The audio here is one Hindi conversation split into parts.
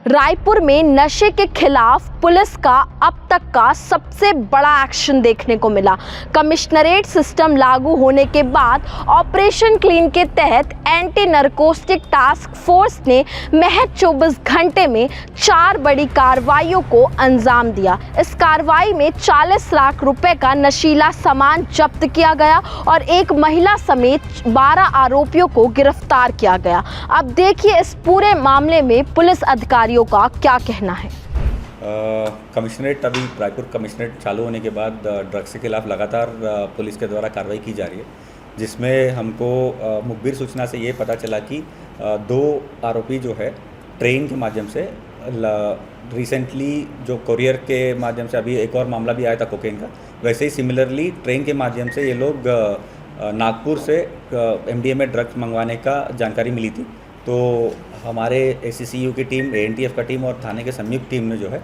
रायपुर में नशे के खिलाफ पुलिस का अब तक का सबसे बड़ा एक्शन देखने को मिला। कमिश्नरेट सिस्टम लागू होने के बाद ऑपरेशन क्लीन के तहत एंटी नरकोटिक टास्क फोर्स ने महज 24 घंटे में 4 बड़ी कार्रवाइयों को अंजाम दिया। इस कार्रवाई में 40 लाख रुपए का नशीला सामान जब्त किया गया और एक महिला समेत 12 आरोपियों को गिरफ्तार किया गया। अब देखिए इस पूरे मामले में पुलिस अधिकारियों का क्या कहना है। कमिश्नरेट अभी रायपुर कमिश्नरेट चालू होने के बाद ड्रग्स के खिलाफ लगातार पुलिस के द्वारा कार्रवाई की जा रही है, जिसमें हमको मुखबिर सूचना से ये पता चला कि 2 आरोपी जो है ट्रेन के माध्यम से रिसेंटली जो कोरियर के माध्यम से अभी एक और मामला भी आया था कोकेन का, वैसे ही सिमिलरली ट्रेन के माध्यम से ये लोग नागपुर से MDMA ड्रग्स मंगवाने का जानकारी मिली थी। तो हमारे ACCU की टीम, ANTF का टीम और थाने के संयुक्त टीम ने जो है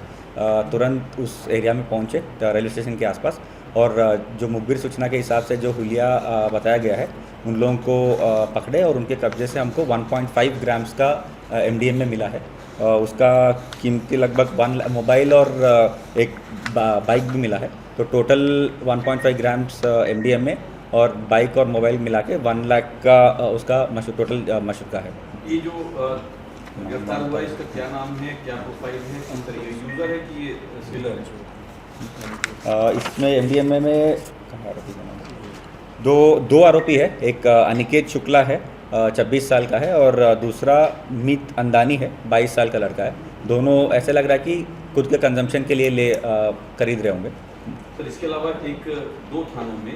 तुरंत उस एरिया में पहुंचे रेलवे स्टेशन के आसपास, और जो मुखबिर सूचना के हिसाब से जो हुलिया बताया गया है उन लोगों को पकड़े और उनके कब्जे से हमको 1.5 ग्राम्स का MDMA मिला है। उसका कीमती लगभग 1 मोबाइल और एक बाइक भी मिला है। तो टोटल 1.5 ग्राम्स MDMA और बाइक और मोबाइल मिला के 1 लाख का उसका टोटल मशहूर का है। ये जो गिरफ्तार हुआ है इसका क्या नाम है, क्या प्रोफाइल है, कौन सा ये यूजर है कि ये सेलर है? इसमें MDMA में दो आरोपी है। एक अनिकेत शुक्ला है, 26 साल का है, और दूसरा मीत अंदानी है, 22 साल का लड़का है। दोनों ऐसे लग रहा है कि खुद के कंजम्पशन के लिए खरीद रहे होंगे। सर, इसके अलावा 2 थानों में